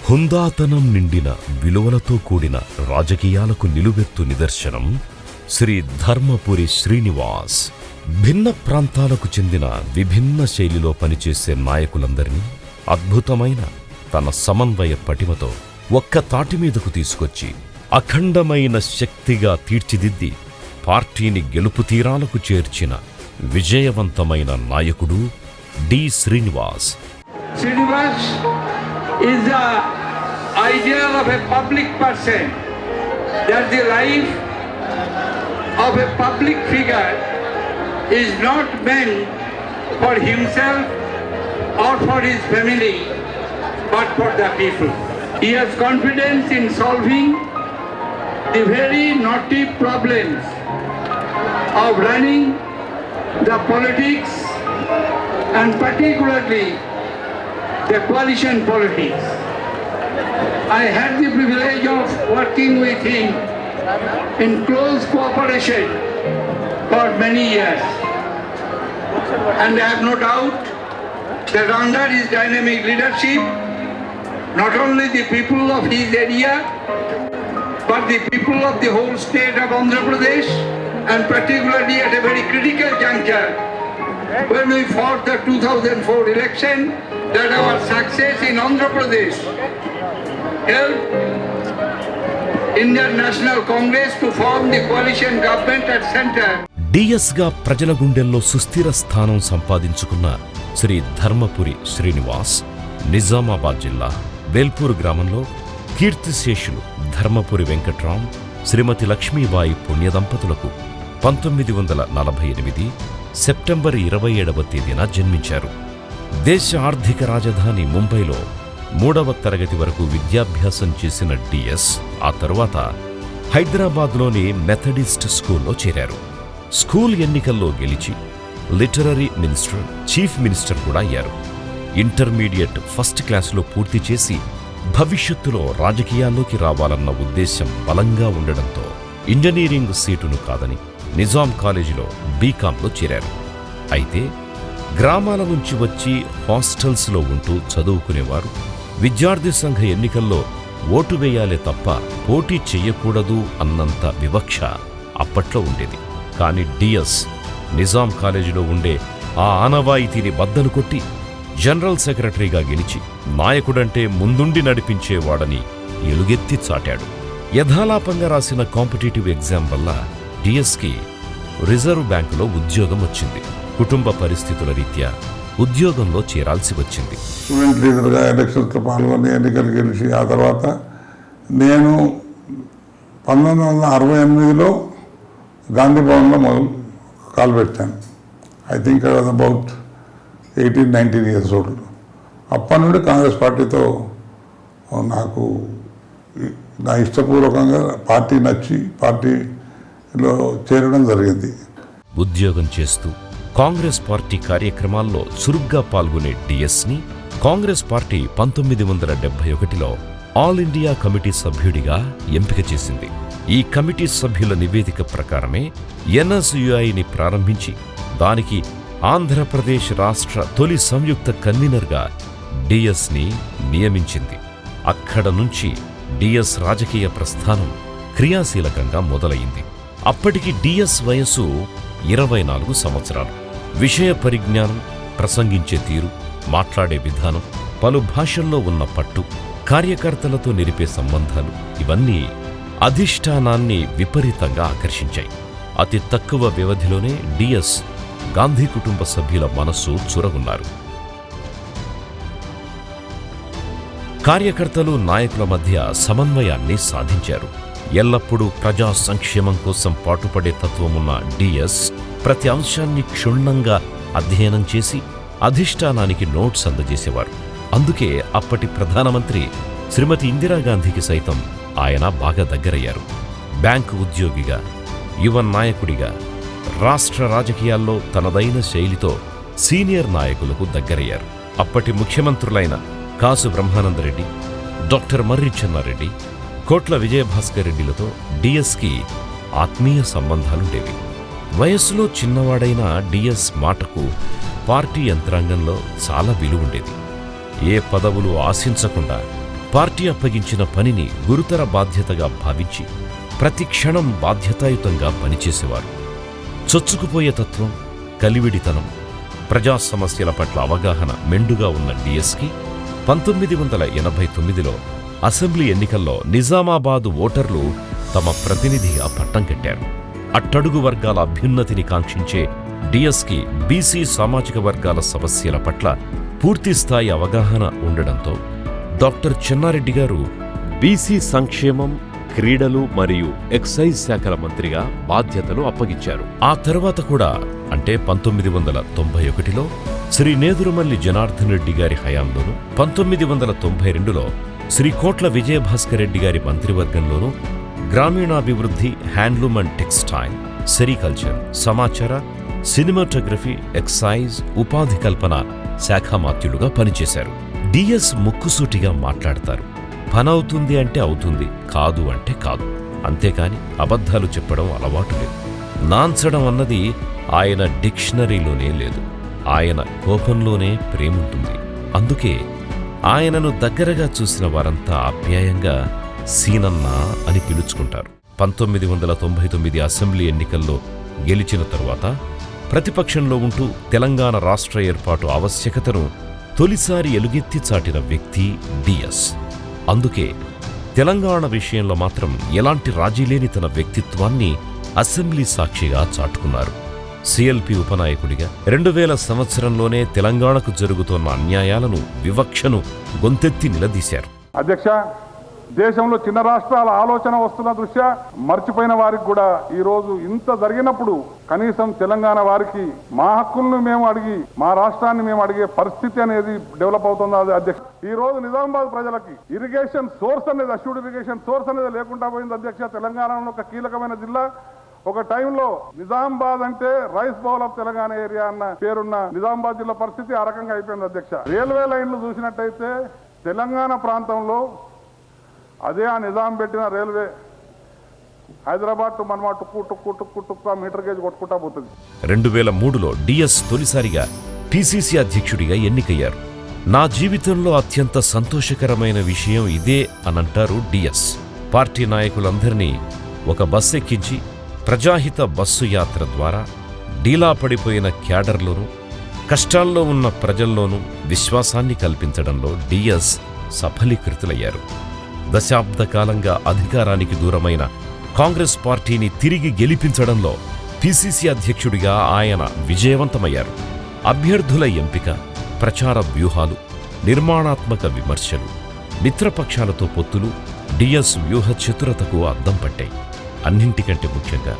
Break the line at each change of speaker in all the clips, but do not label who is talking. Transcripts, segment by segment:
హుందాతనం నిండిన విలువలతో కూడిన రాజకీయాలకు నిలువెత్తు నిదర్శనం శ్రీ ధర్మపురి శ్రీనివాస్. భిన్న ప్రాంతాలకు చెందిన విభిన్న శైలిలో పనిచేసే నాయకులందరినీ అద్భుతమైన తన సమన్వయ పటిమతో ఒక్క తాటి మీదకు తీసుకొచ్చి అఖండమైన శక్తిగా తీర్చిదిద్ది పార్టీని గెలుపు తీరాలకు చేర్చిన విజయవంతమైన నాయకుడు D Srinivas.
Srinivas is the ideal of a public person, that the life of a public figure is not meant for himself or for his family, but for the people. He has confidence in solving the very knotty problems of running the politics, and particularly the coalition politics. I had the privilege of working with him in close cooperation for many years, and I have no doubt that under his dynamic leadership, not only the people of his area, but the people of the whole state of Andhra Pradesh, and particularly at a very critical juncture when we fought the 2004 election, that our success in Andhra Pradesh helped Indian National Congress to form the coalition government at center.
డిఎస్గా ప్రజల గుండెల్లో సుస్థిర స్థానం సంపాదించుకున్న శ్రీ ధర్మపురి శ్రీనివాస్ నిజామాబాద్ జిల్లా వేల్పూర్ గ్రామంలో కీర్తిశేషులు ధర్మపురి వెంకట్రాం, శ్రీమతి Lakshmibai పుణ్యదంపతులకు 1948 September 27వ తేదీన జన్మించారు. దేశ ఆర్థిక రాజధాని ముంబైలో 3వ తరగతి వరకు విద్యాభ్యాసం చేసిన డిఎస్ ఆ తరువాత హైదరాబాద్లోని మెథడిస్ట్ స్కూల్లో చేరారు. స్కూల్ ఎన్నికల్లో గెలిచి లిటరరీ మినిస్టర్, చీఫ్ మినిస్టర్ కూడా అయ్యారు. ఇంటర్మీడియట్ ఫస్ట్ క్లాసులో పూర్తి చేసి భవిష్యత్తులో రాజకీయాల్లోకి రావాలన్న ఉద్దేశం బలంగా ఉండడంతో ఇంజనీరింగ్ సీటును కాదని నిజాం కాలేజీలో బీకాంలో చేరారు. అయితే గ్రామాల నుంచి వచ్చి హాస్టల్స్లో ఉంటూ చదువుకునేవారు. విద్యార్థి సంఘ ఎన్నికల్లో ఓటు వేయాలే తప్ప పోటీ చెయ్యకూడదు అన్నంత వివక్ష అప్పట్లో ఉండేది. కానీ డిఎస్ నిజాం కాలేజీలో ఉండే ఆ ఆనవాయితీని బద్దలు కొట్టి జనరల్ సెక్రటరీగా గెలిచి నాయకుడంటే ముందుండి నడిపించేవాడని ఎలుగెత్తి చాటాడు. యథాలాపంగా రాసిన కాంపిటేటివ్ ఎగ్జామ్ వల్ల డిఎస్కి రిజర్వ్ బ్యాంకులో ఉద్యోగం వచ్చింది. కుటుంబ పరిస్థితుల రీత్యా ఉద్యోగంలో చేరాల్సి వచ్చింది.
స్టూడెంట్ లీడర్గా ఎలక్షన్స్లో పాల్గొని ఎన్నికలు గెలిచి ఆ తర్వాత నేను 1968లో గాంధీ భవన్లో కాలు పెట్టాను. I think I was about 18-19 years old. అప్పటి నుండి కాంగ్రెస్ పార్టీతో నాకు నా ఇష్టపూర్వకంగా పార్టీ నచ్చి పార్టీలో చేరడం జరిగింది.
ఉద్యోగం చేస్తూ కాంగ్రెస్ పార్టీ కార్యక్రమాల్లో చురుగ్గా పాల్గొనే డిఎస్ని కాంగ్రెస్ పార్టీ 1971లో ఆల్ ఇండియా కమిటీ సభ్యుడిగా ఎంపిక చేసింది. ఈ కమిటీ సభ్యుల నివేదిక ప్రకారమే ఎన్ఎస్యుఐని ప్రారంభించి దానికి ఆంధ్రప్రదేశ్ రాష్ట్ర తొలి సంయుక్త కన్వీనర్గా డిఎస్ని నియమించింది. అక్కడ నుంచి డిఎస్ రాజకీయ ప్రస్థానం క్రియాశీలకంగా మొదలైంది. అప్పటికి డిఎస్ వయసు 24 సంవత్సరాలు. విషయ పరిజ్ఞానం, ప్రసంగించే తీరు, మాట్లాడే విధానం, పలు భాషల్లో ఉన్న పట్టు, కార్యకర్తలతో నిలిపే సంబంధాలు ఇవన్నీ అధిష్టానాన్ని విపరీతంగా ఆకర్షించాయి. అతి తక్కువ వ్యవధిలోనే డిఎస్ గాంధీ కుటుంబ సభ్యుల మనస్సు చురగున్నారు. కార్యకర్తలు, నాయకుల మధ్య సమన్వయాన్ని సాధించారు. ఎల్లప్పుడూ ప్రజా సంక్షేమం కోసం పాటుపడే తత్వమున్న డిఎస్ ప్రతి అంశాన్ని క్షుణ్ణంగా అధ్యయనం చేసి అధిష్టానానికి నోట్స్ అందజేసేవారు. అందుకే అప్పటి ప్రధానమంత్రి శ్రీమతి ఇందిరాగాంధీకి సైతం ఆయన బాగా దగ్గరయ్యారు. బ్యాంకు ఉద్యోగిగా, యువ నాయకుడిగా రాష్ట్ర రాజకీయాల్లో తనదైన శైలితో సీనియర్ నాయకులకు దగ్గరయ్యారు. అప్పటి ముఖ్యమంత్రులైన కాసు బ్రహ్మానందరెడ్డి, డాక్టర్ మర్రి చెన్నారెడ్డి, కోట్ల విజయభాస్కర్ రెడ్డిలతో డిఎస్కి ఆత్మీయ సంబంధాలుండేవి. వయస్సులో చిన్నవాడైన డిఎస్ మాటకు పార్టీ యంత్రాంగంలో చాలా విలువుండేది. ఏ పదవులు ఆశించకుండా పార్టీ అప్పగించిన పనిని గురుతర బాధ్యతగా భావించి ప్రతి క్షణం బాధ్యతాయుతంగా పనిచేసేవారు. చొచ్చుకుపోయే తత్వం, కలివిడితనం, ప్రజా సమస్యల పట్ల అవగాహన మెండుగా ఉన్న డిఎస్కి 1989లో అసెంబ్లీ ఎన్నికల్లో నిజామాబాదు ఓటర్లు తమ ప్రతినిధిగా పట్టం కట్టారు. అట్టడుగు వర్గాల అభ్యున్నతిని కాంక్షించే డిఎస్కి బీసీ సామాజిక వర్గాల సమస్యల పట్ల పూర్తిస్థాయి అవగాహన ఉండడంతో డాక్టర్ చెన్నారెడ్డి గారు బీసీ సంక్షేమం, క్రీడలు మరియు ఎక్సైజ్ శాఖల మంత్రిగా బాధ్యతలు అప్పగించారు. ఆ తర్వాత కూడా అంటే 1991లో శ్రీ నేదురుమల్లి జనార్దన్ రెడ్డి గారి హయాంలోనూ, 1992లో శ్రీ కోట్ల విజయభాస్కర్ రెడ్డి గారి మంత్రివర్గంలోనూ గ్రామీణాభివృద్ధి, హ్యాండ్లూమ్ అండ్ టెక్స్టైల్, సెరికల్చర్, సమాచార, సినిమాటోగ్రఫీ, ఎక్సైజ్, ఉపాధి కల్పన శాఖామాత్యులుగా పనిచేశారు. డిఎస్ ముక్కుసూటిగా మాట్లాడతారు. పనవుతుంది అంటే అవుతుంది, కాదు అంటే కాదు. అంతేకాని అబద్ధాలు చెప్పడం అలవాటు లేదు. నాంచడం అన్నది ఆయన డిక్షనరీలోనే లేదు. ఆయన కోపంలోనే ప్రేముంటుంది. అందుకే ఆయనను దగ్గరగా చూసిన వారంతా ఆప్యాయంగా సీనన్నా అని పిలుచుకుంటారు. 1999 అసెంబ్లీ ఎన్నికల్లో గెలిచిన తరువాత ప్రతిపక్షంలో ఉంటూ తెలంగాణ రాష్ట్ర ఏర్పాటు ఆవశ్యకతను తొలిసారి ఎలుగెత్తి చాటిన వ్యక్తి డిఎస్. అందుకే తెలంగాణ విషయంలో మాత్రం ఎలాంటి రాజీలేని తన వ్యక్తిత్వాన్ని అసెంబ్లీ సాక్షిగా చాటుకున్నారు. సిఎల్పి ఉపనాయకుడిగా 2000 సంవత్సరంలోనే తెలంగాణకు జరుగుతున్న అన్యాయాలను, వివక్షను గొంతెత్తి నిలదీశారు.
అధ్యక్ష, దేశంలో చిన్న రాష్ట్రాల ఆలోచన వస్తున్న దృష్ట్యా మర్చిపోయిన వారికి కూడా ఈ రోజు ఇంత జరిగినప్పుడు కనీసం తెలంగాణ వారికి మా హక్కులను మేము అడిగి, మా రాష్ట్రాన్ని మేము అడిగే పరిస్థితి అనేది డెవలప్ అవుతుంది. అధ్యక్ష, ఈ రోజు నిజామాబాద్ ప్రజలకి ఇరిగేషన్ సోర్స్ అనేది, అష్యూర్డ్ ఇరిగేషన్ సోర్స్ అనేది లేకుండా పోయింది. అధ్యక్ష, తెలంగాణలో ఒక కీలకమైన జిల్లా. ఒక టైంలో నిజామాబాద్ అంటే rice bowl of Telangana area అన్న పేరున్న నిజామాబాద్ జిల్లా పరిస్థితి ఆ రకంగా అయిపోయింది. అధ్యక్ష, రైల్వే లైన్లు చూసినట్టయితే తెలంగాణ ప్రాంతంలో అదే ఆ నిజాం పెట్టిన రైల్వే హైదరాబాద్ టు మనమా టుక్కు టుక్కు టుక్కు టుక్కు మీటర్ గేజ్ కొట్టుకుంటా పోతుంది.
2003లో డిఎస్ తొలిసారిగా పిసిసి అధ్యక్షుడిగా ఎన్నికయ్యారు. నా జీవితంలో అత్యంత సంతోషకరమైన విషయం ఇదే అనంటారు డిఎస్. పార్టీ నాయకులందరినీ ఒక బస్సు ఎక్కించి ప్రజాహిత బస్సు యాత్ర ద్వారా డీలా పడిపోయిన క్యాడర్లోనూ, కష్టాల్లో ఉన్న ప్రజల్లోనూ విశ్వాసాన్ని కల్పించడంలో డిఎస్ సఫలీకృతులయ్యారు. దశాబ్ద కాలంగా అధికారానికి దూరమైన కాంగ్రెస్ పార్టీని తిరిగి గెలిపించడంలో పిసిసి అధ్యక్షుడిగా ఆయన విజయవంతమయ్యారు. అభ్యర్థుల ఎంపిక, ప్రచార వ్యూహాలు, నిర్మాణాత్మక విమర్శలు, మిత్రపక్షాలతో పొత్తులు డిఎస్ వ్యూహ చతురతకు అద్దం పట్టాయి. అన్నింటికంటే ముఖ్యంగా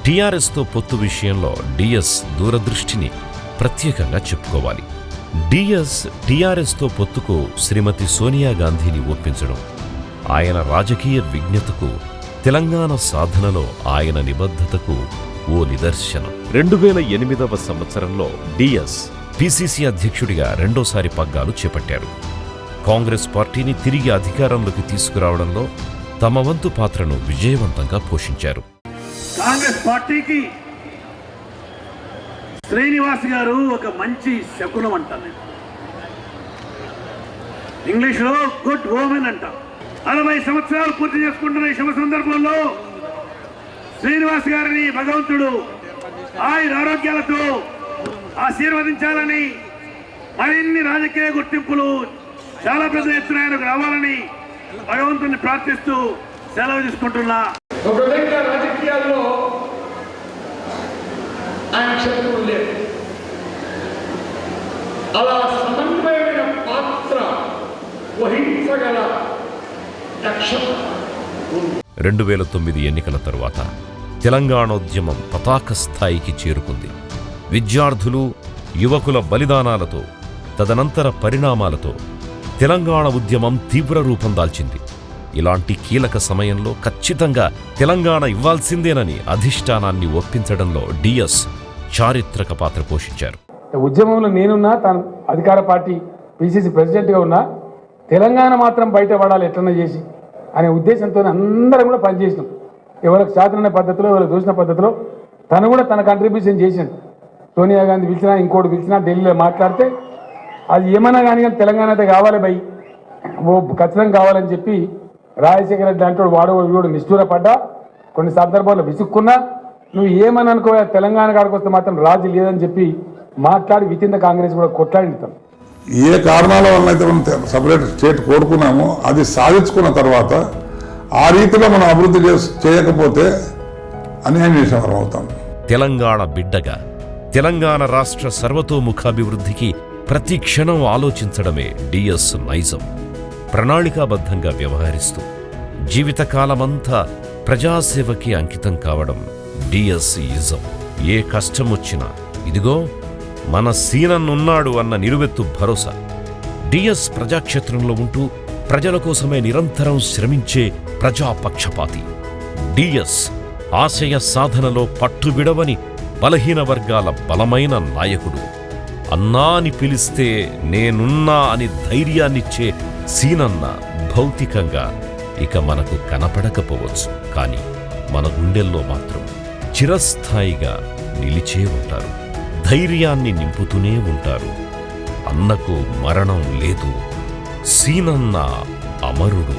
టీఆర్ఎస్తో పొత్తు విషయంలో డిఎస్ దూరదృష్టిని ప్రత్యేకంగా చెప్పుకోవాలి. డిఎస్ టీఆర్ఎస్తో పొత్తుకు శ్రీమతి సోనియా గాంధీని ఒప్పించడం ఆయన రాజకీయ విజ్ఞతకు, తెలంగాణ సాధనలో ఆయన నిబద్ధతకు ఓ నిదర్శనం. 2008వ సంవత్సరంలో డిఎస్ పిసిసి అధ్యక్షుడిగా రెండోసారి పగ్గాలు చేపట్టారు. కాంగ్రెస్ పార్టీని తిరిగి అధికారంలోకి తీసుకురావడంలో తమ వంతు పాత్రను విజయవంతంగా పోషించారు.
కాంగ్రెస్ పార్టీకి శ్రీనివాస్ గారు ఒక మంచి శకునం అంటారు. ఇంగ్లీష్లో గుడ్ ఓమెన్ అంటాం. 60 సంవత్సరాలు పూర్తి చేసుకుంటున్న ఈ శుభ సందర్భంలో శ్రీనివాస్ గారిని భగవంతుడు ఆయన ఆరోగ్యాలతో ఆశీర్వదించాలని, మరిన్ని రాజకీయ గుర్తింపులు చాలా పెద్ద ఎత్తున ఆయనకు రావాలని భగవంతుని ప్రార్థిస్తూ సెలవు తీసుకుంటున్నా.
ఒక విధంగా రాజకీయాల్లో ఆయన శత్రువు లేదు. అలా సమన్వయమైన పాత్ర వహించగల దక్షత.
2009 ఎన్నికల తరువాత తెలంగాణోద్యమం పతాక స్థాయికి చేరుకుంది. విద్యార్థులు, యువకుల బలిదానాలతో, తదనంతర పరిణామాలతో తెలంగాణ ఉద్యమం తీవ్ర రూపం దాల్చింది. ఇలాంటి కీలక సమయంలో ఖచ్చితంగా తెలంగాణ ఇవ్వాల్సిందేనని అధిష్టానాన్ని ఒప్పించడంలో డిఎస్ చారిత్రక పాత్ర పోషించారు.
ఉద్యమంలో నేనున్నా, తాను అధికార పార్టీ పిసిసి ప్రెసిడెంట్గా ఉన్నా, తెలంగాణ మాత్రం బయటపడాలి ఎట్లన్నా చేసి అనే ఉద్దేశంతో అందరం కూడా పనిచేసినాం. ఎవరికి సాధన పద్ధతిలో, ఎవరికి చూసిన పద్ధతిలో తను కూడా తన కంట్రిబ్యూషన్ చేసింది. సోనియా గాంధీ పిలిచినా, ఇంకోటి పిలిచినా, ఢిల్లీలో మాట్లాడితే అది ఏమన్నా కానీ తెలంగాణ అయితే కావాలి భయ్ ఖచ్చితంగా కావాలని చెప్పి రాజశేఖర రెడ్డి లాంటి వాడు వీడు నిష్ఠూరపడ్డా, కొన్ని సందర్భాల్లో విసుక్కున్నా, నువ్వు ఏమని అనుకో తెలంగాణ కాడికి వస్తే మాత్రం రాజీ లేదని చెప్పి మాట్లాడి విత్ ఇన్ ద కాంగ్రెస్ కూడా కొట్లాడిస్తాం.
ఏ కారణాల వల్ల అయితే మనం సపరేట్ స్టేట్ కోరుకున్నామో అది సాధించుకున్న తర్వాత ఆ రీతిలో మనం అభివృద్ధి చేయకపోతే అన్యాయం చేసిన వారం అవుతాం.
తెలంగాణ బిడ్డగా తెలంగాణ రాష్ట్ర సర్వతోముఖాభివృద్ధికి ప్రతి క్షణం ఆలోచించడమే డిఎస్ నైజం. ప్రణాళికాబద్ధంగా వ్యవహరిస్తూ జీవితకాలమంతా ప్రజాసేవకి అంకితం కావడం డిఎస్ ఇజం. ఏ కష్టమొచ్చినా ఇదిగో మన సీనన్నున్నాడు అన్న నిలువెత్తు భరోసా. డిఎస్ ప్రజాక్షేత్రంలో ఉంటూ ప్రజల కోసమే నిరంతరం శ్రమించే ప్రజాపక్షపాతి. డిఎస్ ఆశయ సాధనలో పట్టుబిడవని బలహీన వర్గాల బలమైన నాయకుడు. అన్నా అని పిలిస్తే నేనున్నా అని ధైర్యాన్నిచ్చే సీనన్న భౌతికంగా ఇక మనకు కనపడకపోవచ్చు, కానీ మన గుండెల్లో మాత్రం చిరస్థాయిగా నిలిచే ఉంటారు. ధైర్యాన్ని నింపుతూనే ఉంటారు. అన్నకు మరణం లేదు, సీనన్న అమరుడు.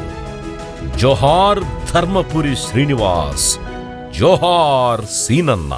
జోహార్ ధర్మపురి శ్రీనివాస్, జోహార్ సీనన్న.